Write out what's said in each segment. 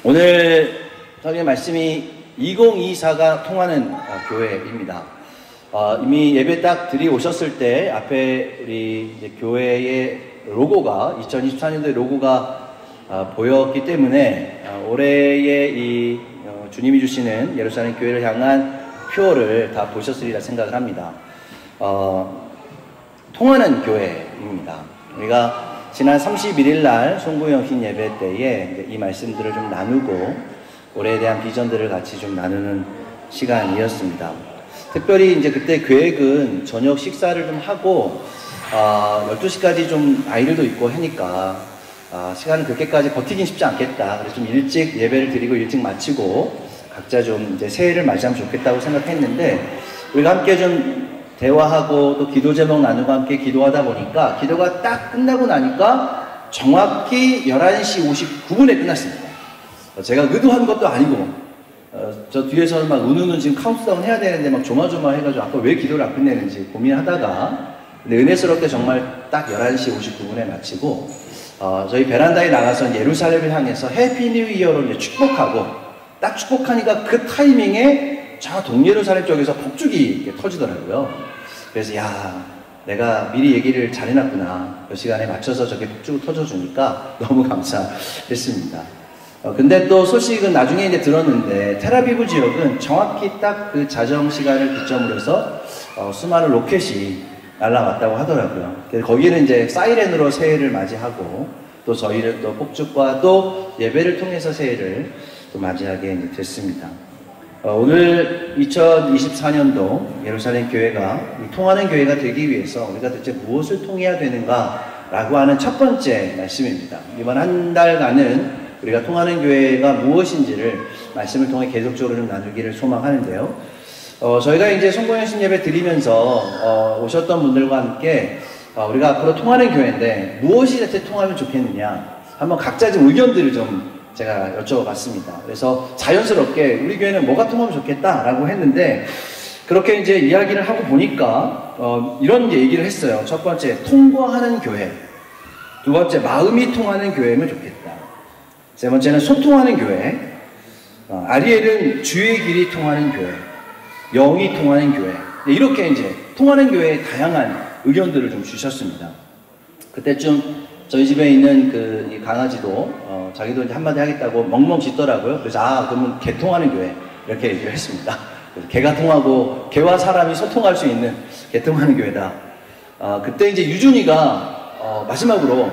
오늘 저희 말씀이 2024가 통하는 교회입니다. 이미 예배 딱 드리오셨을 때 앞에 우리 이제 교회의 로고가 2024년도의 로고가 보였기 때문에 올해의 이 주님이 주시는 예루살렘 교회를 향한 표어를 다 보셨으리라 생각을 합니다. 통하는 교회입니다. 우리가 지난 31일 날 송구영신 예배 때에 이 말씀들을 좀 나누고 올해에 대한 비전들을 같이 좀 나누는 시간이었습니다. 특별히 이제 그때 계획은 저녁 식사를 좀 하고 12시까지 좀 아이들도 있고 하니까 시간을 그렇게까지 버티긴 쉽지 않겠다. 그래서 좀 일찍 예배를 드리고 일찍 마치고 각자 좀 이제 새해를 맞이하면 좋겠다고 생각했는데 우리가 함께 좀 대화하고 또 기도 제목 나누고 함께 기도하다 보니까 기도가 딱 끝나고 나니까 정확히 11시 59분에 끝났습니다. 제가 의도한 것도 아니고 저 뒤에서는 막 은우는 지금 카운트다운 해야 되는데 막 조마조마해가지고 아까 왜 기도를 안 끝내는지 고민하다가 근데 은혜스럽게 정말 딱 11시 59분에 마치고 저희 베란다에 나가서 예루살렘을 향해서 해피 뉴 이어로 이제 축복하고 딱 축복하니까 그 타이밍에 저 동예루살렘 쪽에서 폭죽이 터지더라고요. 그래서 야 내가 미리 얘기를 잘 해놨구나. 그 시간에 맞춰서 저게 폭죽을 터져주니까 너무 감사했습니다. 근데 또 소식은 나중에 이제 들었는데 테라비브 지역은 정확히 딱 그 자정 시간을 기점으로 해서 수많은 로켓이 날아왔다고 하더라고요. 그래서 거기는 이제 사이렌으로 새해를 맞이하고 또 저희를 또 폭죽과 또 예배를 통해서 새해를 또 맞이하게 이제 됐습니다. 오늘 2024년도 예루살렘 교회가 통하는 교회가 되기 위해서 우리가 대체 무엇을 통해야 되는가 라고 하는 첫 번째 말씀입니다. 이번 한 달간은 우리가 통하는 교회가 무엇인지를 말씀을 통해 계속적으로 좀 나누기를 소망하는데요. 저희가 이제 송구영신 예배 드리면서 오셨던 분들과 함께 우리가 앞으로 통하는 교회인데 무엇이 대체 통하면 좋겠느냐 한번 각자 좀 의견들을 좀 제가 여쭤봤습니다. 그래서 자연스럽게 우리 교회는 뭐가 통하면 좋겠다라고 했는데 그렇게 이제 이야기를 하고 보니까 이런 얘기를 했어요. 첫 번째, 통과하는 교회. 두 번째, 마음이 통하는 교회면 좋겠다. 세 번째는 소통하는 교회. 아리엘은 주의 길이 통하는 교회. 영이 통하는 교회. 이렇게 이제 통하는 교회에 다양한 의견들을 좀 주셨습니다. 그때쯤 저희 집에 있는 이 강아지도 자기도 이제 한마디 하겠다고 멍멍 짖더라고요. 그래서 그러면 개 통하는 교회 이렇게 얘기를 했습니다. 그래서 개가 통하고 개와 사람이 소통할 수 있는 개 통하는 교회다. 그때 이제 유준이가 마지막으로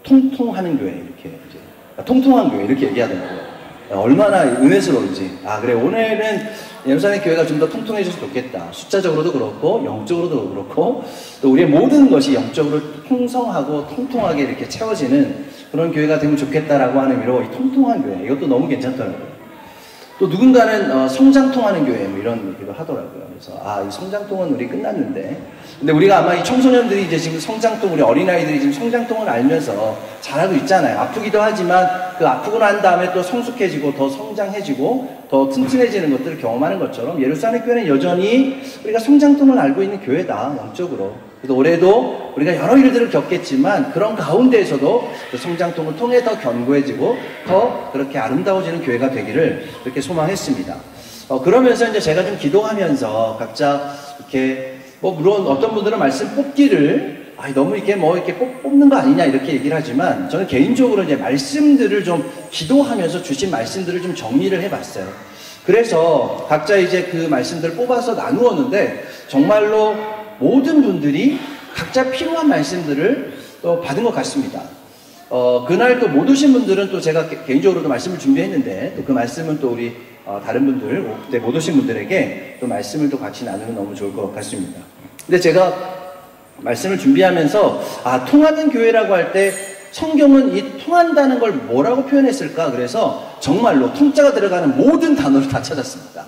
통통하는 교회 이렇게 이제 통통한 교회 이렇게 얘기하더라고요. 얼마나 은혜스러운지. 그래 오늘은 예루살렘 교회가 좀 더 통통해져서 좋겠다. 숫자적으로도 그렇고 영적으로도 그렇고 또 우리의 모든 것이 영적으로 풍성하고 통통하게 이렇게 채워지는 그런 교회가 되면 좋겠다라고 하는 의미로 이 통통한 교회 이것도 너무 괜찮더라고요. 또 누군가는 성장통하는 교회 뭐 이런 얘기도 하더라고요. 그래서 이 성장통은 우리 끝났는데 근데 우리가 아마 이 청소년들이 이제 지금 성장통 우리 어린아이들이 지금 성장통을 알면서 잘하고 있잖아요. 아프기도 하지만 그 아프고 난 다음에 또 성숙해지고 더 성장해지고 더 튼튼해지는 것들을 경험하는 것처럼 예루살렘 교회는 여전히 우리가 성장통을 알고 있는 교회다 영적으로. 그래서 올해도 우리가 여러 일들을 겪겠지만 그런 가운데에서도 그 성장통을 통해 더 견고해지고 더 그렇게 아름다워지는 교회가 되기를 그렇게 소망했습니다. 그러면서 이제 제가 좀 기도하면서 각자 이렇게 물론 어떤 분들은 말씀 뽑기를 너무 이렇게 이렇게 뽑는 거 아니냐 이렇게 얘기를 하지만 저는 개인적으로 이제 말씀들을 좀 기도하면서 주신 말씀들을 좀 정리를 해봤어요. 그래서 각자 이제 그 말씀들을 뽑아서 나누었는데 정말로 모든 분들이 각자 필요한 말씀들을 또 받은 것 같습니다. 그날 또 못 오신 분들은 또 제가 개인적으로도 말씀을 준비했는데 또 그 말씀은 또 우리 다른 분들, 그때 못 오신 분들에게 또 말씀을 또 같이 나누면 너무 좋을 것 같습니다. 근데 제가 말씀을 준비하면서 통하는 교회라고 할 때 성경은 이 통한다는 걸 뭐라고 표현했을까? 그래서 정말로 통자가 들어가는 모든 단어를 다 찾았습니다.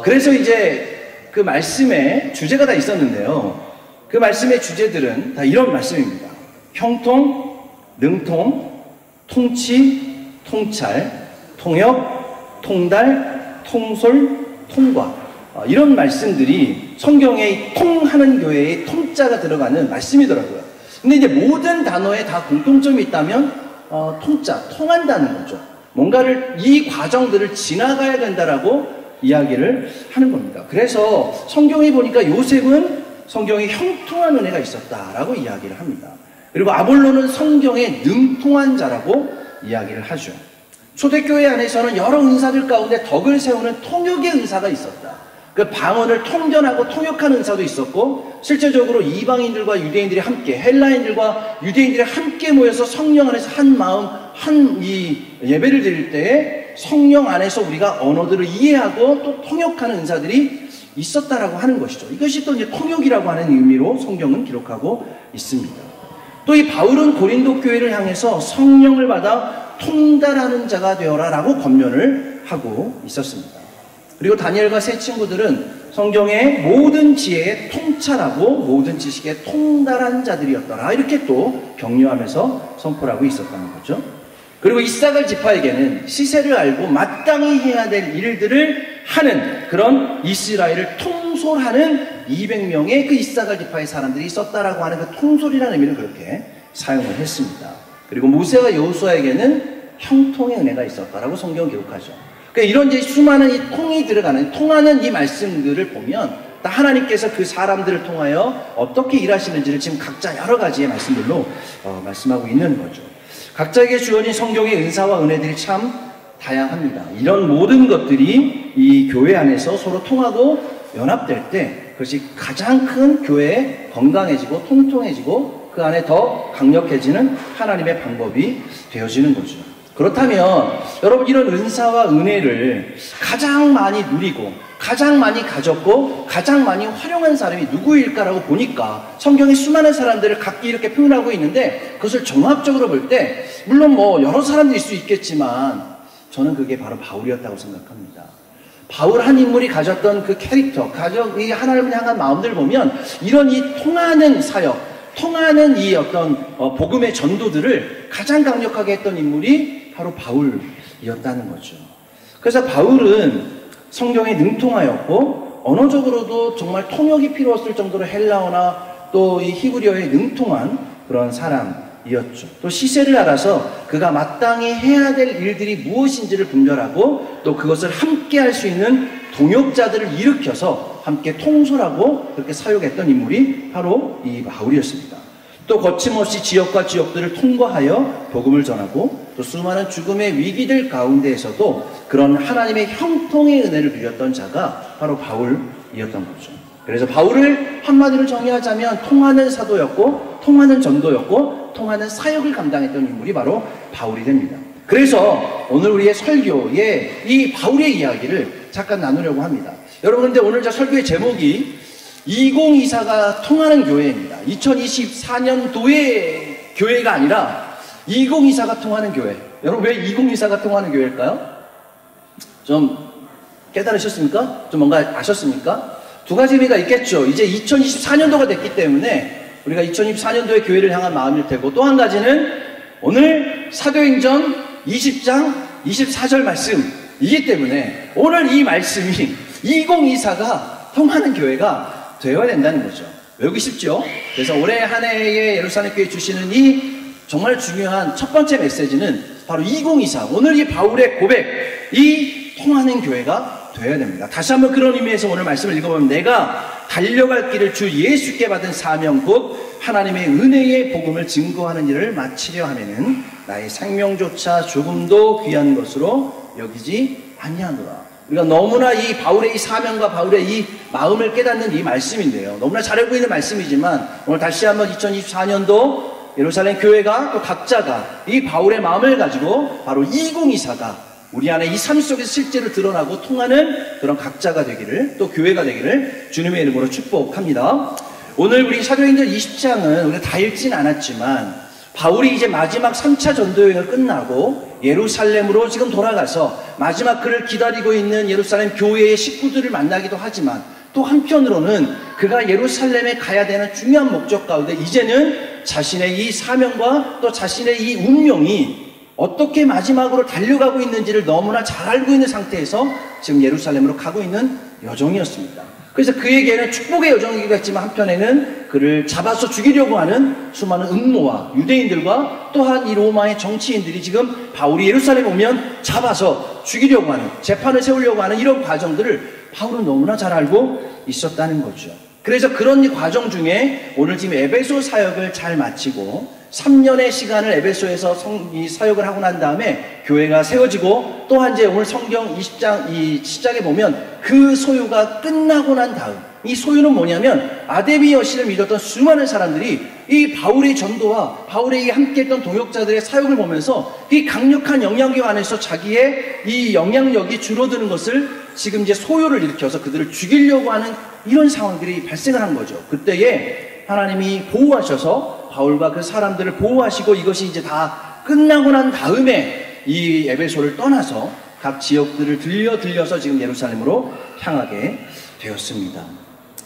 그래서 이제 그 말씀에 주제가 다 있었는데요. 그 말씀의 주제들은 다 이런 말씀입니다. 형통, 능통, 통치, 통찰, 통역, 통달, 통솔, 통과. 이런 말씀들이 성경의 통하는 교회의 통자가 들어가는 말씀이더라고요. 근데 이제 모든 단어에 다 공통점이 있다면 통자, 통한다는 거죠. 뭔가를 이 과정들을 지나가야 된다라고 이야기를 하는 겁니다. 그래서 성경에 보니까 요셉은 성경에 형통한 은혜가 있었다라고 이야기를 합니다. 그리고 아볼로는 성경에 능통한 자라고 이야기를 하죠. 초대교회 안에서는 여러 은사들 가운데 덕을 세우는 통역의 은사가 있었다. 그 방언을 통변하고 통역하는 은사도 있었고, 실제적으로 이방인들과 유대인들이 함께, 헬라인들과 유대인들이 함께 모여서 성령 안에서 한 마음, 이 예배를 드릴 때에 성령 안에서 우리가 언어들을 이해하고 또 통역하는 은사들이 있었다라고 하는 것이죠. 이것이 또 이제 통역이라고 하는 의미로 성경은 기록하고 있습니다. 또 이 바울은 고린도 교회를 향해서 성령을 받아 통달하는 자가 되어라라고 권면을 하고 있었습니다. 그리고 다니엘과 세 친구들은 성경의 모든 지혜에 통찰하고 모든 지식에 통달한 자들이었더라, 이렇게 또 격려하면서 선포를 하고 있었다는 거죠. 그리고 이사갈 지파에게는 시세를 알고 마땅히 해야 될 일들을 하는 그런 이스라엘을 통솔하는 200명의 그 이사갈 지파의 사람들이 있었다라고 하는 그 통솔이라는 의미를 그렇게 사용을 했습니다. 그리고 모세와 여호수아에게는 형통의 은혜가 있었다라고 성경 기록하죠. 그러니까 이런 이제 수많은 이 통이 들어가는, 통하는 이 말씀들을 보면 다 하나님께서 그 사람들을 통하여 어떻게 일하시는지를 지금 각자 여러 가지의 말씀들로 말씀하고 있는 거죠. 각자에게 주어진 성경의 은사와 은혜들이 참 다양합니다. 이런 모든 것들이 이 교회 안에서 서로 통하고 연합될 때 그것이 가장 큰 교회에 건강해지고 통통해지고 그 안에 더 강력해지는 하나님의 방법이 되어지는 거죠. 그렇다면 여러분, 이런 은사와 은혜를 가장 많이 누리고 가장 많이 가졌고 가장 많이 활용한 사람이 누구일까라고 보니까 성경의 수많은 사람들을 각기 이렇게 표현하고 있는데, 그것을 종합적으로 볼 때 물론 뭐 여러 사람들일 수 있겠지만 저는 그게 바로 바울이었다고 생각합니다. 바울 한 인물이 가졌던 그 캐릭터, 이 하나님을 향한 마음들을 보면 이런 이 통하는 사역, 통하는 이 어떤 복음의 전도들을 가장 강력하게 했던 인물이 바로 바울이었다는 거죠. 그래서 바울은 성경에 능통하였고 언어적으로도 정말 통역이 필요했을 정도로 헬라어나 또 이 히브리어에 능통한 그런 사람이었죠. 또 시세를 알아서 그가 마땅히 해야 될 일들이 무엇인지를 분별하고 또 그것을 함께 할 수 있는 동역자들을 일으켜서 함께 통솔하고 그렇게 사역했던 인물이 바로 이 바울이었습니다. 또 거침없이 지역과 지역들을 통과하여 복음을 전하고 또 수많은 죽음의 위기들 가운데에서도 그런 하나님의 형통의 은혜를 누렸던 자가 바로 바울이었던 거죠. 그래서 바울을 한마디로 정의하자면 통하는 사도였고 통하는 전도였고 통하는 사역을 감당했던 인물이 바로 바울이 됩니다. 그래서 오늘 우리의 설교에 이 바울의 이야기를 잠깐 나누려고 합니다. 여러분, 근데 오늘 저 설교의 제목이 2024가 통하는 교회입니다. 2024년도의 교회가 아니라 2024가 통하는 교회. 여러분, 왜 2024가 통하는 교회일까요? 좀 깨달으셨습니까? 좀 뭔가 아셨습니까? 두 가지 의미가 있겠죠. 이제 2024년도가 됐기 때문에 우리가 2024년도의 교회를 향한 마음일 테고, 또 한 가지는 오늘 사도행전 20장 24절 말씀이기 때문에 오늘 이 말씀이 2024가 통하는 교회가 되어야 된다는 거죠. 외우기 쉽죠? 그래서 올해 한 해의 예루살렘 교회 주시는 이 정말 중요한 첫 번째 메시지는 바로 2024, 오늘 이 바울의 고백, 이 통하는 교회가 되어야 됩니다. 다시 한번 그런 의미에서 오늘 말씀을 읽어보면, 내가 달려갈 길을 주 예수께 받은 사명 곧 하나님의 은혜의 복음을 증거하는 일을 마치려 하면은 나의 생명조차 조금도 귀한 것으로 여기지 아니하노라. 우리가 너무나 이 바울의 이 사명과 바울의 이 마음을 깨닫는 이 말씀인데요, 너무나 잘 알고 있는 말씀이지만 오늘 다시 한번 2024년도 예루살렘 교회가 또 각자가 이 바울의 마음을 가지고 바로 2024가 우리 안에 이 삶 속에서 실제로 드러나고 통하는 그런 각자가 되기를, 또 교회가 되기를 주님의 이름으로 축복합니다. 오늘 우리 사도행전 20장은 우리가 다 읽진 않았지만 바울이 이제 마지막 3차 전도여행을 끝나고 예루살렘으로 지금 돌아가서 마지막 그를 기다리고 있는 예루살렘 교회의 식구들을 만나기도 하지만, 또 한편으로는 그가 예루살렘에 가야 되는 중요한 목적 가운데 이제는 자신의 이 사명과 또 자신의 이 운명이 어떻게 마지막으로 달려가고 있는지를 너무나 잘 알고 있는 상태에서 지금 예루살렘으로 가고 있는 여정이었습니다. 그래서 그에게는 축복의 여정이기도 했지만 한편에는 그를 잡아서 죽이려고 하는 수많은 음모와 유대인들과 또한 이 로마의 정치인들이 지금 바울이 예루살렘에 오면 잡아서 죽이려고 하는, 재판을 세우려고 하는 이런 과정들을 바울은 너무나 잘 알고 있었다는 거죠. 그래서 그런 이 과정 중에 오늘 지금 에베소 사역을 잘 마치고 3년의 시간을 에베소에서 이 사역을 하고 난 다음에 교회가 세워지고 또한 이제 오늘 성경 20장 이 시작에 보면 그 소유가 끝나고 난 다음, 이 소유는 뭐냐면 아데미 여신을 믿었던 수많은 사람들이 이 바울의 전도와 바울의 함께했던 동역자들의 사역을 보면서 이 강력한 영향력 안에서 자기의 이 영향력이 줄어드는 것을 지금 이제 소요를 일으켜서 그들을 죽이려고 하는 이런 상황들이 발생을 한 거죠. 그때에 하나님이 보호하셔서 바울과 그 사람들을 보호하시고 이것이 이제 다 끝나고 난 다음에 이 에베소를 떠나서 각 지역들을 들려서 지금 예루살렘으로 향하게 되었습니다.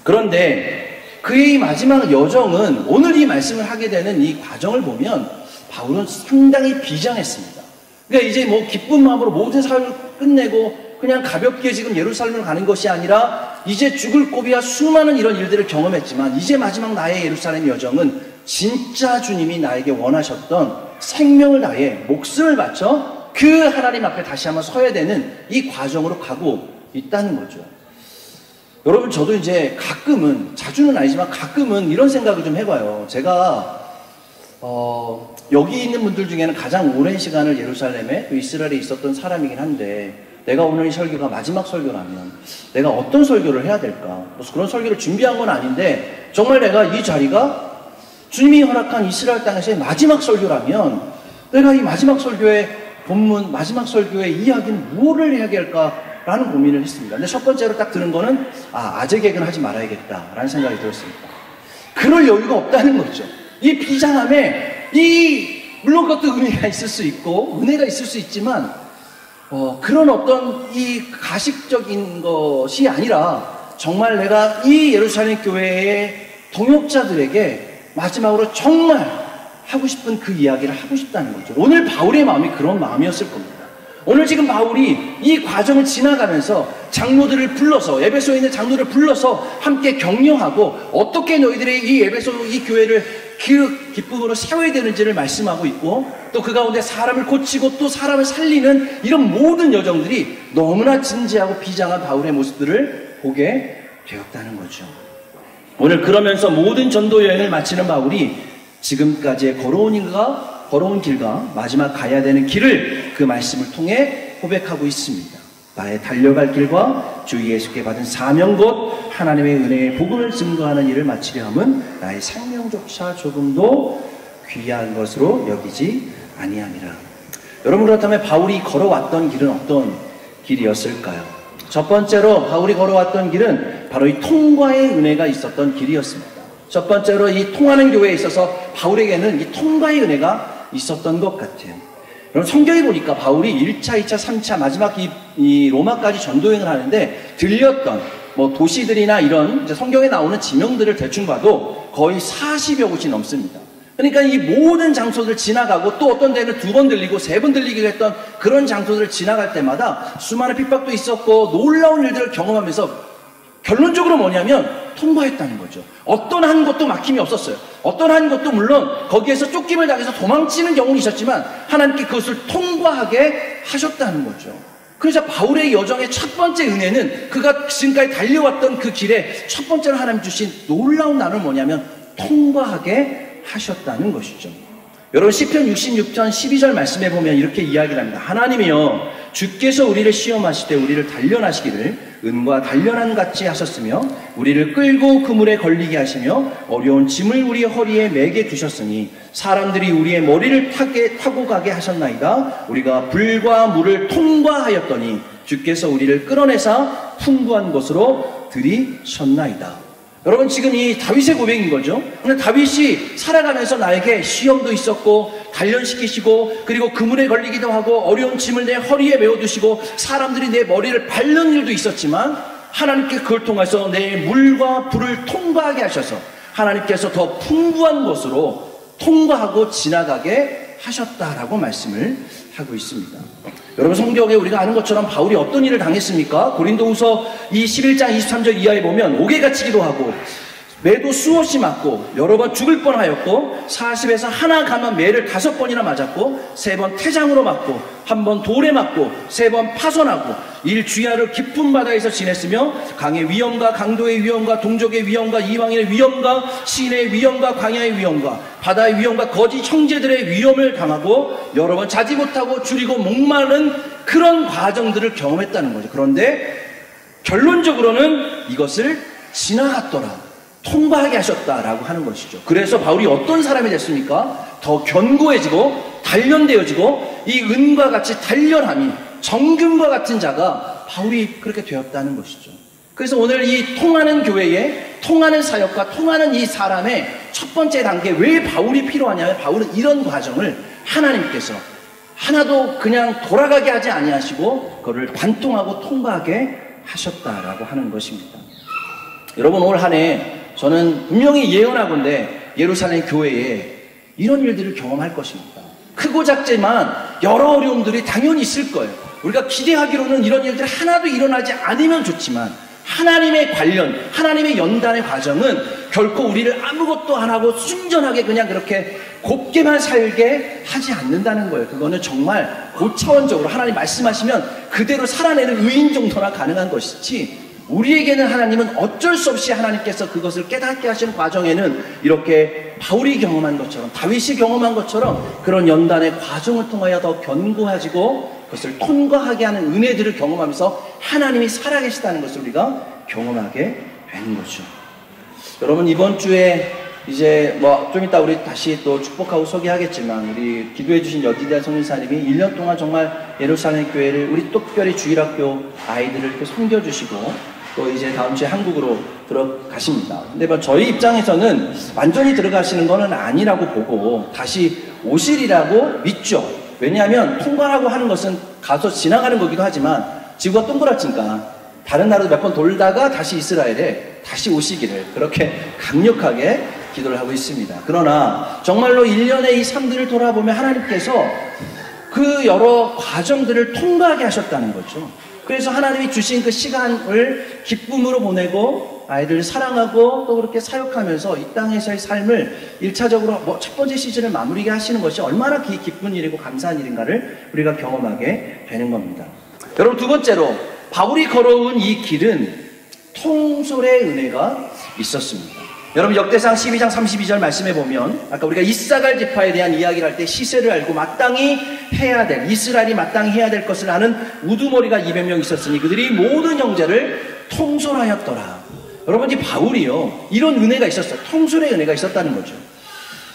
그런데 그의 마지막 여정은 오늘 이 말씀을 하게 되는 이 과정을 보면 바울은 상당히 비장했습니다. 그러니까 이제 뭐 기쁜 마음으로 모든 사역을 끝내고 그냥 가볍게 지금 예루살렘을 가는 것이 아니라 이제 죽을 고비와 수많은 이런 일들을 경험했지만 이제 마지막 나의 예루살렘 여정은 진짜 주님이 나에게 원하셨던 생명을 다해 목숨을 바쳐 그 하나님 앞에 다시 한번 서야 되는 이 과정으로 가고 있다는 거죠. 여러분, 저도 이제 가끔은, 자주는 아니지만 가끔은 이런 생각을 좀 해봐요. 제가 여기 있는 분들 중에는 가장 오랜 시간을 예루살렘에 또 이스라엘에 있었던 사람이긴 한데 내가 오늘 이 설교가 마지막 설교라면 내가 어떤 설교를 해야 될까? 그런 설교를 준비한 건 아닌데 정말 내가 이 자리가 주님이 허락한 이스라엘 땅에서의 마지막 설교라면 내가 이 마지막 설교의 본문, 마지막 설교의 이야기는 무엇을 해야 할까라는 고민을 했습니다. 근데 첫 번째로 딱 드는 거는 아재 개그는 하지 말아야겠다라는 생각이 들었습니다. 그럴 여유가 없다는 거죠. 이 비장함에 물론 그것도 의미가 있을 수 있고 은혜가 있을 수 있지만 그런 어떤 이 가식적인 것이 아니라 정말 내가 이 예루살렘 교회의 동역자들에게 마지막으로 정말 하고 싶은 그 이야기를 하고 싶다는 거죠. 오늘 바울의 마음이 그런 마음이었을 겁니다. 오늘 지금 바울이 이 과정을 지나가면서 장로들을 불러서, 에베소에 있는 장로들을 불러서 함께 격려하고 어떻게 너희들이 이 에베소 이 교회를 그 기쁨으로 세워야 되는지를 말씀하고 있고 또 그 가운데 사람을 고치고 또 사람을 살리는 이런 모든 여정들이 너무나 진지하고 비장한 바울의 모습들을 보게 되었다는 거죠. 오늘 그러면서 모든 전도 여행을 마치는 바울이 지금까지의 걸어온 길과 마지막 가야 되는 길을 그 말씀을 통해 고백하고 있습니다. 나의 달려갈 길과 주 예수께 받은 사명 곧 하나님의 은혜의 복음을 증거하는 일을 마치려 함은 나의 생명조차 조금도 귀한 것으로 여기지 아니함이라. 여러분, 그렇다면 바울이 걸어왔던 길은 어떤 길이었을까요? 첫 번째로 바울이 걸어왔던 길은 바로 이 통과의 은혜가 있었던 길이었습니다. 첫 번째로 이 통하는 교회에 있어서 바울에게는 이 통과의 은혜가 있었던 것 같아요. 여러분, 성경에 보니까 바울이 1차, 2차, 3차 마지막 이 로마까지 전도여행을 하는데 들렸던 뭐 도시들이나 이런 이제 성경에 나오는 지명들을 대충 봐도 거의 40여 곳이 넘습니다. 그러니까 이 모든 장소들 지나가고 또 어떤 데는 2번 들리고 3번 들리기도 했던 그런 장소들을 지나갈 때마다 수많은 핍박도 있었고 놀라운 일들을 경험하면서 결론적으로 뭐냐면 통과했다는 거죠. 어떤 한 곳도 막힘이 없었어요. 어떤 한 곳도 물론 거기에서 쫓김을 당해서 도망치는 경우는 있었지만 하나님께 그것을 통과하게 하셨다는 거죠. 그래서 바울의 여정의 첫 번째 은혜는 그가 지금까지 달려왔던 그 길에 첫 번째로 하나님 주신 놀라운 나는 뭐냐면 통과하게 하셨다는 것이죠. 여러분, 시편 66편 12절 말씀에 보면 이렇게 이야기를 합니다. 하나님이여 주께서 우리를 시험하시되 우리를 단련하시기를 은과 단련한 같이 하셨으며 우리를 끌고 그물에 걸리게 하시며 어려운 짐을 우리 허리에 매게 두셨으니 사람들이 우리의 머리를 타고 가게 하셨나이다. 우리가 불과 물을 통과하였더니 주께서 우리를 끌어내사 풍부한 곳으로 들이셨나이다. 여러분, 지금 이 다윗의 고백인 거죠. 근데 다윗이 살아가면서 나에게 시험도 있었고 단련시키시고 그리고 그물에 걸리기도 하고 어려운 짐을 내 허리에 메워두시고 사람들이 내 머리를 밟는 일도 있었지만 하나님께 그걸 통해서 내 물과 불을 통과하게 하셔서 하나님께서 더 풍부한 곳으로 통과하고 지나가게 하셨다라고 말씀을 하고 있습니다. 여러분, 성경에 우리가 아는 것처럼 바울이 어떤 일을 당했습니까? 고린도후서 이 11장 23절 이하에 보면 옥에 갇히기도 하고 매도 수없이 맞고 여러 번 죽을 뻔하였고 40에서 하나 가면 매를 5번이나 맞았고 3번 태장으로 맞고 1번 돌에 맞고 3번 파손하고 일주야를 깊은 바다에서 지냈으며 강의 위험과 강도의 위험과 동족의 위험과 이방인의 위험과 시인의 위험과 광야의 위험과 바다의 위험과 거짓 형제들의 위험을 당하고 여러 번 자지 못하고 줄이고 목마른 그런 과정들을 경험했다는 거죠. 그런데 결론적으로는 이것을 지나갔더라, 통과하게 하셨다라고 하는 것이죠. 그래서 바울이 어떤 사람이 됐습니까? 더 견고해지고 단련되어지고 이 은과 같이 단련함이 정금과 같은 자가 바울이 그렇게 되었다는 것이죠. 그래서 오늘 이 통하는 교회에 통하는 사역과 통하는 이 사람의 첫 번째 단계, 왜 바울이 필요하냐면 바울은 이런 과정을 하나님께서 하나도 그냥 돌아가게 하지 아니하시고 그를 관통하고 통과하게 하셨다라고 하는 것입니다. 여러분, 올 한 해 저는 분명히 예언하건대 예루살렘 교회에 이런 일들을 경험할 것입니다. 크고 작지만 여러 어려움들이 당연히 있을 거예요. 우리가 기대하기로는 이런 일들이 하나도 일어나지 않으면 좋지만 하나님의 관련, 하나님의 연단의 과정은 결코 우리를 아무것도 안 하고 순전하게 그냥 그렇게 곱게만 살게 하지 않는다는 거예요. 그거는 정말 고차원적으로 하나님 말씀하시면 그대로 살아내는 의인 정도나 가능한 것이지, 우리에게는 하나님은 어쩔 수 없이 하나님께서 그것을 깨닫게 하시는 과정에는 이렇게 바울이 경험한 것처럼, 다윗이 경험한 것처럼 그런 연단의 과정을 통하여 더 견고해지고 그것을 통과하게 하는 은혜들을 경험하면서 하나님이 살아계시다는 것을 우리가 경험하게 되는 거죠. 여러분, 이번 주에 이제 좀 이따 우리 다시 또 축복하고 소개하겠지만, 우리 기도해 주신 여기대한 성민사님이 1년 동안 정말 예루살렘 교회를, 우리 특별히 주일학교 아이들을 이렇게 섬겨주시고 또 이제 다음 주에 한국으로 들어가십니다. 근데 저희 입장에서는 완전히 들어가시는 거는 아니라고 보고 다시 오시리라고 믿죠. 왜냐하면 통과라고 하는 것은 가서 지나가는 거기도 하지만 지구가 동그랗니까 다른 나라도 몇 번 돌다가 다시 이스라엘에 다시 오시기를 그렇게 강력하게 기도를 하고 있습니다. 그러나 정말로 1년의 이 삶들을 돌아보면 하나님께서 그 여러 과정들을 통과하게 하셨다는 거죠. 그래서 하나님이 주신 그 시간을 기쁨으로 보내고 아이들을 사랑하고 또 그렇게 사역하면서 이 땅에서의 삶을 1차적으로 첫 번째 시즌을 마무리게 하시는 것이 얼마나 기쁜 일이고 감사한 일인가를 우리가 경험하게 되는 겁니다. 여러분, 두 번째로 바울이 걸어온 이 길은 통솔의 은혜가 있었습니다. 여러분, 역대상 12장 32절 말씀해 보면 아까 우리가 이사갈 지파에 대한 이야기를 할 때 시세를 알고 마땅히 해야 될, 이스라엘이 마땅히 해야 될 것을 아는 우두머리가 200명 있었으니 그들이 모든 형제를 통솔하였더라. 여러분, 이 바울이요, 이런 은혜가 있었어요. 통솔의 은혜가 있었다는 거죠.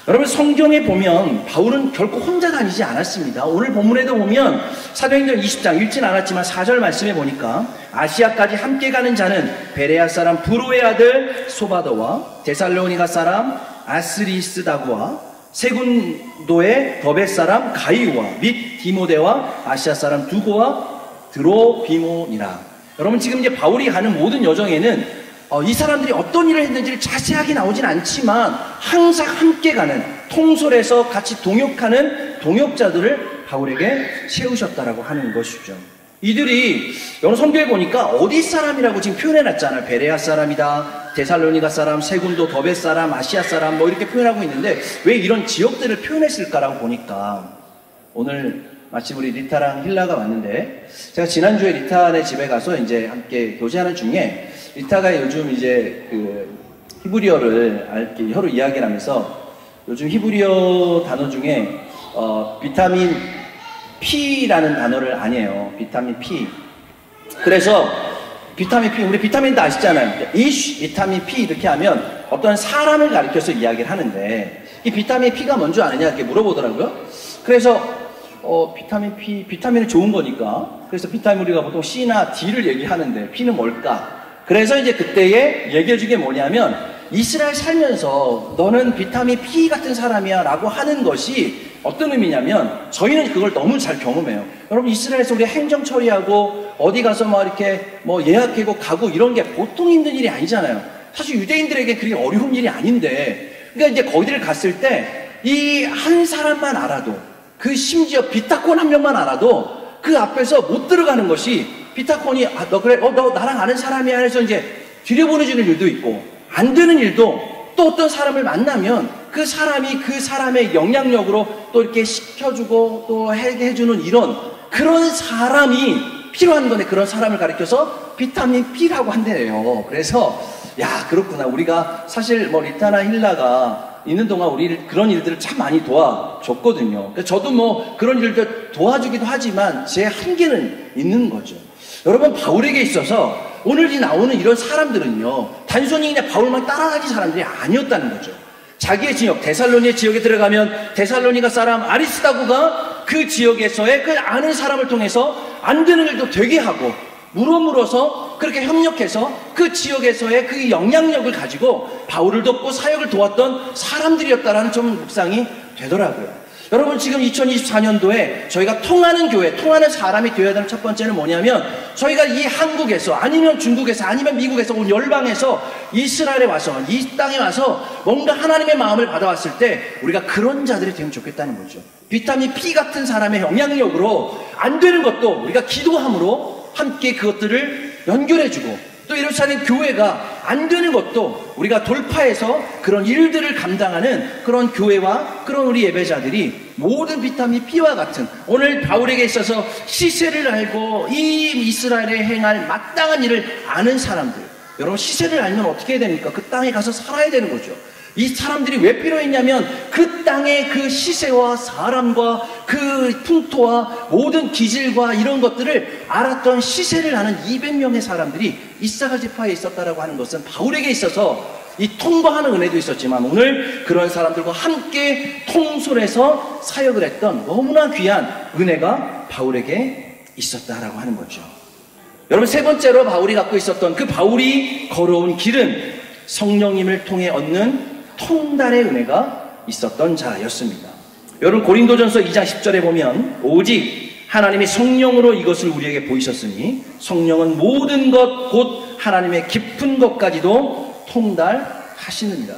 여러분, 성경에 보면 바울은 결코 혼자 다니지 않았습니다. 오늘 본문에도 보면 사도행전 20장 읽진 않았지만 4절 말씀에 보니까 아시아까지 함께 가는 자는 베레아 사람 브로의 아들 소바더와 데살로니가 사람 아스리스다고와 세군도의 더벳 사람 가이오와 및 디모데와 아시아 사람 두고와 드로비모니라. 여러분, 지금 이제 바울이 가는 모든 여정에는 이 사람들이 어떤 일을 했는지를 자세하게 나오진 않지만 항상 함께 가는, 통솔해서 같이 동역하는 동역자들을 바울에게 세우셨다라고 하는 것이죠. 이들이 여러분 성경에 보니까 어디 사람이라고 지금 표현해놨잖아요. 베레아 사람이다, 데살로니가 사람, 세군도, 더벳 사람, 아시아 사람 이렇게 표현하고 있는데 왜 이런 지역들을 표현했을까라고 보니까, 오늘 마침 우리 리타랑 힐라가 왔는데 제가 지난주에 리타네 집에 가서 이제 함께 교제하는 중에 리타가 요즘 이제 그 히브리어를 혀로 이야기를 하면서 요즘 히브리어 단어 중에 비타민 P라는 단어를 아니에요. 비타민 P. 그래서 비타민 P, 우리 비타민 다 아시잖아요. 비타민 P 이렇게 하면 어떤 사람을 가리켜서 이야기를 하는데 이 비타민 P가 뭔지 아느냐 이렇게 물어보더라고요. 그래서 비타민 P, 비타민은 좋은 거니까. 그래서 비타민 우리가 보통 C나 D를 얘기하는데 P는 뭘까? 그래서 이제 그때에 얘기해 준 게 뭐냐면 이스라엘 살면서 너는 비타민 P 같은 사람이야 라고 하는 것이 어떤 의미냐면 저희는 그걸 너무 잘 경험해요. 여러분, 이스라엘에서 우리 행정 처리하고 어디 가서 이렇게 예약하고 가고 이런 게 보통 힘든 일이 아니잖아요. 사실 유대인들에게 그게 어려운 일이 아닌데, 그러니까 이제 거기를 갔을 때 이 한 사람만 알아도 그 심지어 비타콘 한 명만 알아도 그 앞에서 못 들어가는 것이 비타콘이 너 그래 너 나랑 아는 사람이야 해서 이제 들여보내주는 일도 있고 안 되는 일도 또 어떤 사람을 만나면 그 사람이 그 사람의 영향력으로 또 이렇게 시켜주고 또 해주는 이런 그런 사람이 필요한 건데 그런 사람을 가리켜서 비타민 B라고 한대요. 그래서 야 그렇구나. 우리가 사실 뭐 리타나 힐라가 있는 동안 우리 그런 일들을 참 많이 도와줬거든요. 저도 뭐 그런 일들 도와주기도 하지만 제 한계는 있는 거죠. 여러분 바울에게 있어서 오늘 이 나오는 이런 사람들은요 단순히 그냥 바울만 따라다니는 사람들이 아니었다는 거죠. 자기의 지역 데살로니가 지역에 들어가면 데살로니가 사람 아리스다고가 그 지역에서의 그 아는 사람을 통해서 안 되는 일도 되게 하고 물어물어서 그렇게 협력해서 그 지역에서의 그 영향력을 가지고 바울을 돕고 사역을 도왔던 사람들이었다라는 좀 묵상이 되더라고요. 여러분 지금 2024년도에 저희가 통하는 교회, 통하는 사람이 되어야 되는 첫 번째는 뭐냐면 저희가 이 한국에서 아니면 중국에서 아니면 미국에서 온 열방에서 이스라엘에 와서 이 땅에 와서 뭔가 하나님의 마음을 받아왔을 때 우리가 그런 자들이 되면 좋겠다는 거죠. 비타민 B 같은 사람의 영향력으로 안 되는 것도 우리가 기도함으로 함께 그것들을 연결해주고 또 이렇지 교회가 안 되는 것도 우리가 돌파해서 그런 일들을 감당하는 그런 교회와 그런 우리 예배자들이 모든 비타민 B와 같은 오늘 바울에게 있어서 시세를 알고 이 이스라엘에 행할 마땅한 일을 아는 사람들. 여러분 시세를 알면 어떻게 해야 됩니까? 그 땅에 가서 살아야 되는 거죠. 이 사람들이 왜 필요했냐면 그 땅의 그 시세와 사람과 그 풍토와 모든 기질과 이런 것들을 알았던 시세를 아는 200명의 사람들이 이사갈 지파에 있었다라고 하는 것은 바울에게 있어서 이 통과하는 은혜도 있었지만 오늘 그런 사람들과 함께 통솔해서 사역을 했던 너무나 귀한 은혜가 바울에게 있었다라고 하는 거죠. 여러분 세 번째로 바울이 갖고 있었던 그 바울이 걸어온 길은 성령님을 통해 얻는 통달의 은혜가 있었던 자였습니다. 여러분 고린도전서 2장 10절에 보면 오직 하나님이 성령으로 이것을 우리에게 보이셨으니 성령은 모든 것 곧 하나님의 깊은 것까지도 통달하시느니라.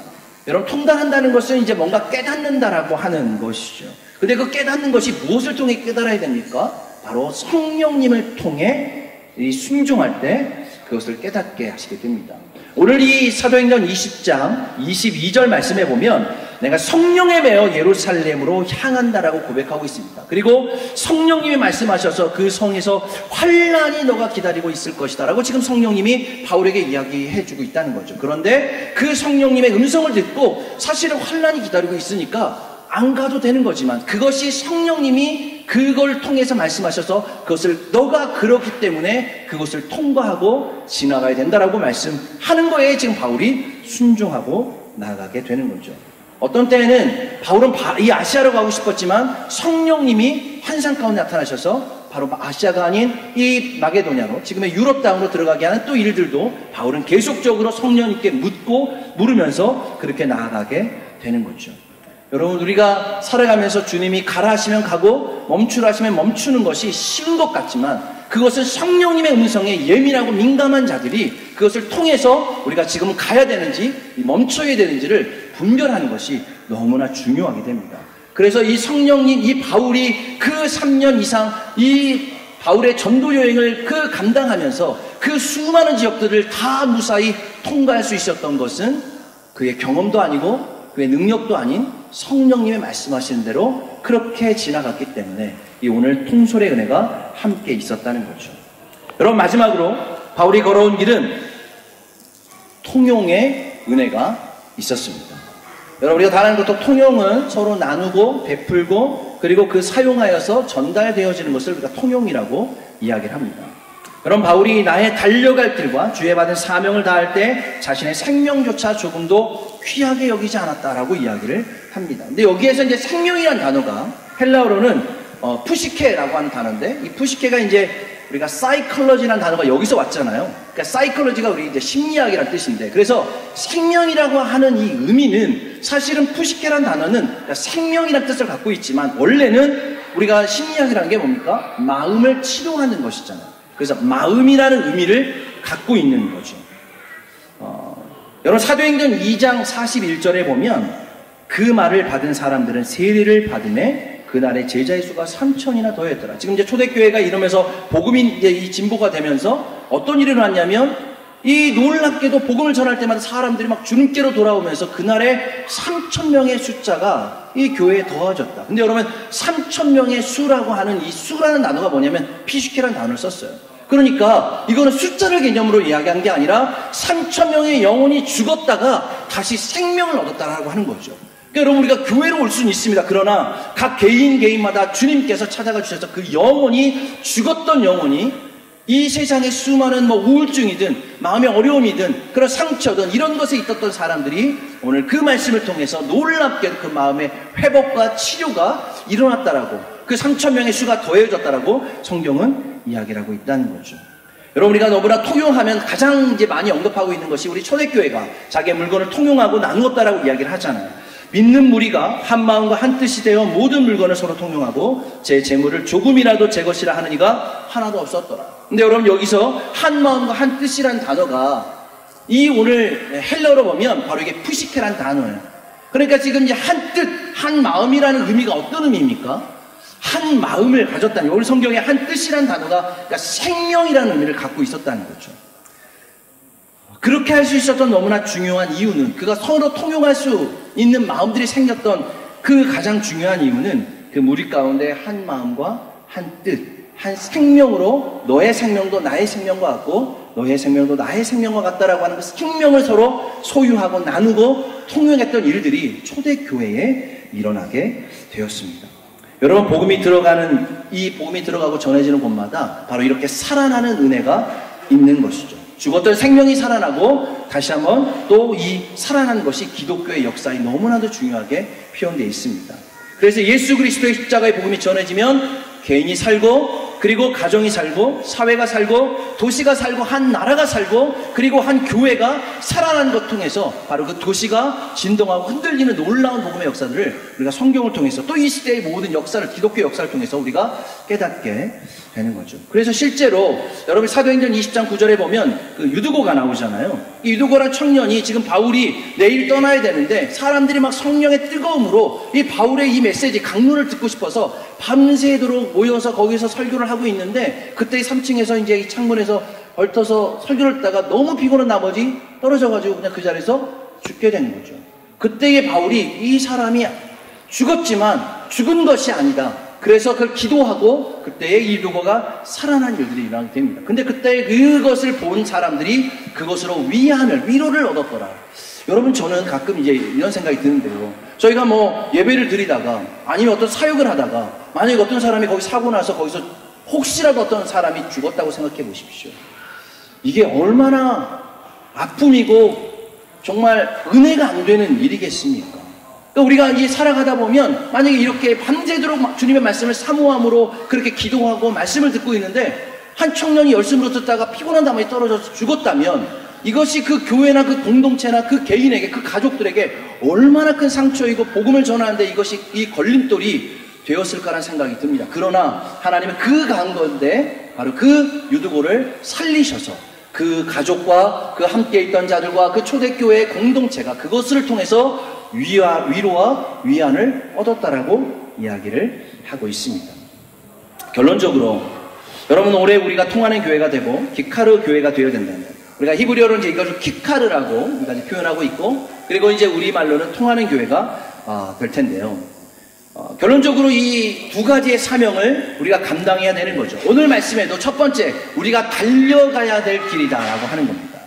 여러분 통달한다는 것은 이제 뭔가 깨닫는다라고 하는 것이죠. 근데 그 깨닫는 것이 무엇을 통해 깨달아야 됩니까? 바로 성령님을 통해 이 순종할 때 그것을 깨닫게 하시게 됩니다. 오늘 이 사도행전 20장 22절 말씀에 보면 내가 성령에 매어 예루살렘으로 향한다라고 고백하고 있습니다. 그리고 성령님이 말씀하셔서 그 성에서 환란이 너가 기다리고 있을 것이다 라고 지금 성령님이 바울에게 이야기해 주고 있다는 거죠. 그런데 그 성령님의 음성을 듣고 사실은 환란이 기다리고 있으니까 안 가도 되는 거지만 그것이 성령님이 그걸 통해서 말씀하셔서 그것을 너가 그렇기 때문에 그것을 통과하고 지나가야 된다라고 말씀하는 거에 지금 바울이 순종하고 나아가게 되는 거죠. 어떤 때에는 바울은 이 아시아로 가고 싶었지만 성령님이 환상 가운데 나타나셔서 바로 아시아가 아닌 이 마게도냐로 지금의 유럽 땅으로 들어가게 하는 또 일들도 바울은 계속적으로 성령님께 물으면서 그렇게 나아가게 되는 거죠. 여러분 우리가 살아가면서 주님이 가라 하시면 가고 멈추라 하시면 멈추는 것이 쉬운 것 같지만 그것은 성령님의 음성에 예민하고 민감한 자들이 그것을 통해서 우리가 지금 가야 되는지 멈춰야 되는지를 분별하는 것이 너무나 중요하게 됩니다. 그래서 이 성령님, 이 바울이 그 3년 이상 이 바울의 전도 여행을 그 감당하면서 그 수많은 지역들을 다 무사히 통과할 수 있었던 것은 그의 경험도 아니고 그의 능력도 아닌 성령님의 말씀하시는 대로 그렇게 지나갔기 때문에 이 오늘 통솔의 은혜가 함께 있었다는 거죠. 여러분 마지막으로 바울이 걸어온 길은 통용의 은혜가 있었습니다. 여러분 우리가 다 아는 것도 통용은 서로 나누고 베풀고 그리고 그 사용하여서 전달되어지는 것을 우리가 통용이라고 이야기를 합니다. 여러분 바울이 나의 달려갈 길과 주에 받은 사명을 다할 때 자신의 생명조차 조금도 귀하게 여기지 않았다라고 이야기를 합니다. 근데 여기에서 이제 생명이라는 단어가 헬라어로는 푸시케라고 하는 단어인데 이 푸시케가 이제 우리가 사이콜로지라는 단어가 여기서 왔잖아요. 그러니까 사이콜로지가 우리 이제 심리학이라는 뜻인데 그래서 생명이라고 하는 이 의미는 사실은 푸시케라는 단어는 그러니까 생명이라는 뜻을 갖고 있지만 원래는 우리가 심리학이라는 게 뭡니까? 마음을 치료하는 것이잖아요. 그래서 마음이라는 의미를 갖고 있는 거죠. 여러분 사도행전 2장 41절에 보면 그 말을 받은 사람들은 세례를 받음에 그날의 제자의 수가 3,000이나 더했더라. 지금 이제 초대교회가 이러면서 복음이 이제 이 진보가 되면서 어떤 일이 일어났냐면 이 놀랍게도 복음을 전할 때마다 사람들이 막 주님께로 돌아오면서 그날에 3,000명의 숫자가 이 교회에 더해졌다. 근데 여러분 3,000명의 수라고 하는 이 수라는 단어가 뭐냐면 피슈케라는 단어를 썼어요. 그러니까 이거는 숫자를 개념으로 이야기한 게 아니라 3,000명의 영혼이 죽었다가 다시 생명을 얻었다라고 하는 거죠. 그러니까 여러분 우리가 교회로 올 수는 있습니다. 그러나 각 개인마다 주님께서 찾아가 주셔서 그 영혼이 죽었던 영혼이 이 세상의 수많은 우울증이든 마음의 어려움이든 그런 상처든 이런 것에 있었던 사람들이 오늘 그 말씀을 통해서 놀랍게 그 마음의 회복과 치료가 일어났다라고 그 3,000명의 수가 더해졌다라고 성경은 이야기를 하고 있다는 거죠. 여러분 우리가 너무나 통용하면 가장 이제 많이 언급하고 있는 것이 우리 초대교회가 자기의 물건을 통용하고 나누었다라고 이야기를 하잖아요. 믿는 무리가 한 마음과 한 뜻이 되어 모든 물건을 서로 통용하고 제 재물을 조금이라도 제 것이라 하는 이가 하나도 없었더라. 근데 여러분 여기서 한 마음과 한 뜻이라는 단어가 이 오늘 헬러로 보면 바로 이게 푸시케란 단어예요. 그러니까 지금 이제 한 뜻, 한 마음이라는 의미가 어떤 의미입니까? 한 마음을 가졌다니. 오늘 성경에 한 뜻이라는 단어가 그러니까 생명이라는 의미를 갖고 있었다는 거죠. 그렇게 할 수 있었던 너무나 중요한 이유는 그가 서로 통용할 수 있는 마음들이 생겼던 그 가장 중요한 이유는 그 무리 가운데 한 마음과 한 뜻, 한 생명으로 너의 생명도 나의 생명과 같고 너의 생명도 나의 생명과 같다라고 하는 그 생명을 서로 소유하고 나누고 통용했던 일들이 초대교회에 일어나게 되었습니다. 여러분 복음이 들어가고 전해지는 곳마다 바로 이렇게 살아나는 은혜가 있는 것이죠. 죽었던 생명이 살아나고 다시 한번 또 이 살아난 것이 기독교의 역사에 너무나도 중요하게 표현되어 있습니다. 그래서 예수 그리스도의 십자가의 복음이 전해지면 개인이 살고 그리고 가정이 살고 사회가 살고 도시가 살고 한 나라가 살고 그리고 한 교회가 살아난 것 통해서 바로 그 도시가 진동하고 흔들리는 놀라운 복음의 역사들을 우리가 성경을 통해서 또 이 시대의 모든 역사를 기독교 역사를 통해서 우리가 깨닫게 되는 거죠. 그래서 실제로 여러분 사도행전 20장 9절에 보면 그 유두고가 나오잖아요. 이 유두고란 청년이 지금 바울이 내일 떠나야 되는데 사람들이 막 성령의 뜨거움으로 이 바울의 이 메시지 강론을 듣고 싶어서 밤새도록 모여서 거기서 설교를 하고 있는데 그때 3층에서 이제 이 창문에서 벌떠서 설교를 듣다가 너무 피곤한 나머지 떨어져가지고 그냥 그 자리에서 죽게 된 거죠. 그때의 바울이 이 사람이 죽었지만 죽은 것이 아니다. 그래서 그걸 기도하고 그때의 이 유두고가 살아난 일들이 일어나게 됩니다. 근데 그때 그것을 본 사람들이 그것으로 위로를 얻었더라. 여러분 저는 가끔 이제 이런 생각이 드는데요. 저희가 예배를 드리다가 아니면 어떤 사역을 하다가 만약에 어떤 사람이 거기 사고 나서 거기서 혹시라도 어떤 사람이 죽었다고 생각해 보십시오. 이게 얼마나 아픔이고 정말 은혜가 안 되는 일이겠습니까? 그러니까 우리가 이제 살아가다 보면 만약에 이렇게 밤새도록 주님의 말씀을 사모함으로 그렇게 기도하고 말씀을 듣고 있는데 한 청년이 열심으로 듣다가 피곤한 다음에 떨어져서 죽었다면 이것이 그 교회나 그 공동체나 그 개인에게 그 가족들에게 얼마나 큰 상처이고 복음을 전하는데 이것이 이 걸림돌이 되었을까라는 생각이 듭니다. 그러나 하나님은 그 가운데 바로 그 유두고를 살리셔서 그 가족과 그 함께 있던 자들과 그 초대교회의 공동체가 그것을 통해서 위로와 위안을 얻었다라고 이야기를 하고 있습니다. 결론적으로 여러분 올해 우리가 통하는 교회가 되고 기카르 교회가 되어야 된다면 우리가 히브리어로 이제 이것을 키카르라고 우리가 이제 표현하고 있고 그리고 이제 우리말로는 통하는 교회가 될 텐데요. 결론적으로 이 두 가지의 사명을 우리가 감당해야 되는 거죠. 오늘 말씀에도 첫 번째 우리가 달려가야 될 길이다라고 하는 겁니다.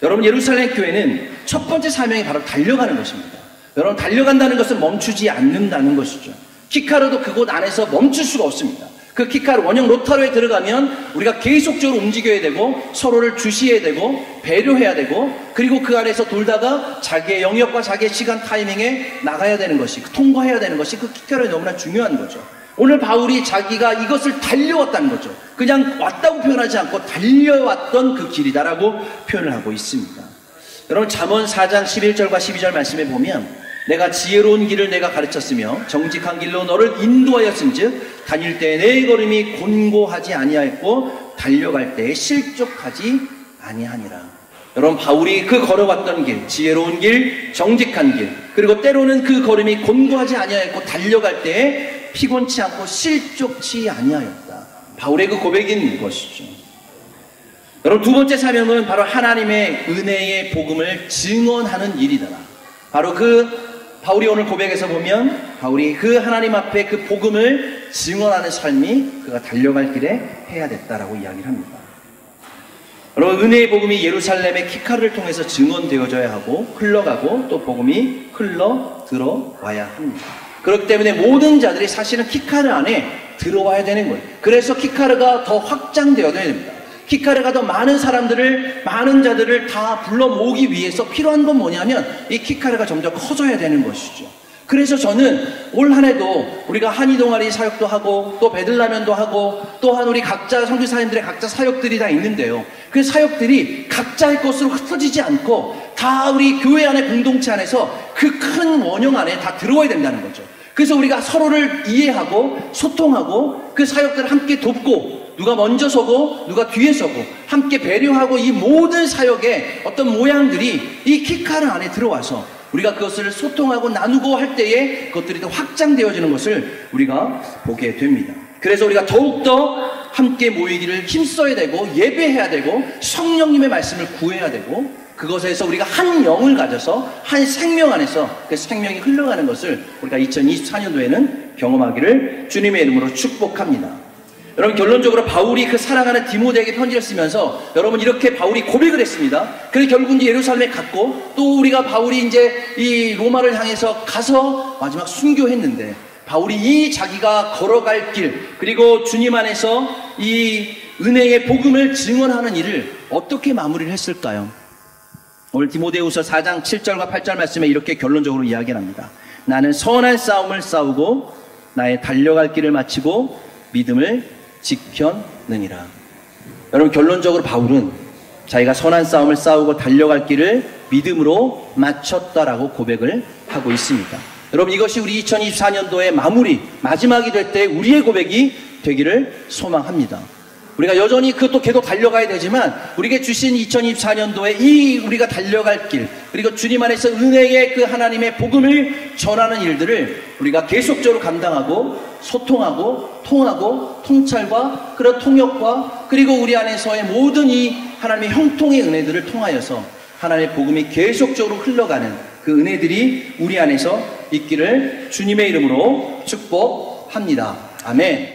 여러분 예루살렘 교회는 첫 번째 사명이 바로 달려가는 것입니다. 여러분 달려간다는 것은 멈추지 않는다는 것이죠. 키카르도 그곳 안에서 멈출 수가 없습니다. 그 키카르 원형 로타로에 들어가면 우리가 계속적으로 움직여야 되고 서로를 주시해야 되고 배려해야 되고 그리고 그 안에서 돌다가 자기의 영역과 자기의 시간 타이밍에 나가야 되는 것이 통과해야 되는 것이 그 키카르에 너무나 중요한 거죠. 오늘 바울이 자기가 이것을 달려왔다는 거죠. 그냥 왔다고 표현하지 않고 달려왔던 그 길이다라고 표현을 하고 있습니다. 여러분 잠언 4장 11절과 12절 말씀에 보면 내가 지혜로운 길을 내가 가르쳤으며 정직한 길로 너를 인도하였은즉 다닐 때 내 걸음이 곤고하지 아니하였고 달려갈 때에 실족하지 아니하니라. 여러분 바울이 그 걸어왔던 길, 지혜로운 길, 정직한 길, 그리고 때로는 그 걸음이 곤고하지 아니하였고 달려갈 때에 피곤치 않고 실족치 아니하였다. 바울의 그 고백인 것이죠. 여러분, 두 번째 사명은 바로 하나님의 은혜의 복음을 증언하는 일이다. 바로 바울이 오늘 고백에서 보면 바울이 그 하나님 앞에 그 복음을 증언하는 삶이 그가 달려갈 길에 해야 됐다라고 이야기를 합니다. 여러분, 은혜의 복음이 예루살렘의 키카르를 통해서 증언되어져야 하고 흘러가고 또 복음이 흘러 들어와야 합니다. 그렇기 때문에 모든 자들이 사실은 키카르 안에 들어와야 되는 거예요. 그래서 키카르가 더 확장되어야 됩니다. 키카르가 더 많은 자들을 다 불러 모으기 위해서 필요한 건 뭐냐면 이 키카르가 점점 커져야 되는 것이죠. 그래서 저는 올 한 해도 우리가 한이 동아리 사역도 하고 또 베들라면도 하고 또한 우리 각자 선교사님들의 각자 사역들이 다 있는데요. 그 사역들이 각자의 것으로 흩어지지 않고 다 우리 교회 안에 공동체 안에서 그 큰 원형 안에 다 들어와야 된다는 거죠. 그래서 우리가 서로를 이해하고 소통하고 그 사역들을 함께 돕고 누가 먼저 서고 누가 뒤에 서고 함께 배려하고 이 모든 사역의 어떤 모양들이 이 키카르 안에 들어와서 우리가 그것을 소통하고 나누고 할 때에 그것들이 더 확장되어지는 것을 우리가 보게 됩니다. 그래서 우리가 더욱더 함께 모이기를 힘써야 되고 예배해야 되고 성령님의 말씀을 구해야 되고 그것에서 우리가 한 영을 가져서 한 생명 안에서 그 생명이 흘러가는 것을 우리가 2024년도에는 경험하기를 주님의 이름으로 축복합니다. 여러분, 결론적으로 바울이 그 사랑하는 디모데에게 편지를 쓰면서 여러분 이렇게 바울이 고백을 했습니다. 그래서 결국 이제 예루살렘에 갔고 또 우리가 바울이 이제 이 로마를 향해서 가서 마지막 순교했는데 바울이 이 자기가 걸어갈 길 그리고 주님 안에서 이 은혜의 복음을 증언하는 일을 어떻게 마무리를 했을까요? 오늘 디모데후서 4장 7절과 8절 말씀에 이렇게 결론적으로 이야기를 합니다. 나는 선한 싸움을 싸우고 나의 달려갈 길을 마치고 믿음을 지켰느니라. 여러분, 결론적으로 바울은 자기가 선한 싸움을 싸우고 달려갈 길을 믿음으로 마쳤다라고 고백을 하고 있습니다. 여러분, 이것이 우리 2024년도의 마지막이 될 때 우리의 고백이 되기를 소망합니다. 우리가 여전히 그것도 계속 달려가야 되지만 우리에게 주신 2024년도에 이 우리가 달려갈 길 그리고 주님 안에서 은혜의 그 하나님의 복음을 전하는 일들을 우리가 계속적으로 감당하고 소통하고 통하고 통찰과 그런 통역과 그리고 우리 안에서의 모든 이 하나님의 형통의 은혜들을 통하여서 하나님의 복음이 계속적으로 흘러가는 그 은혜들이 우리 안에서 있기를 주님의 이름으로 축복합니다. 아멘.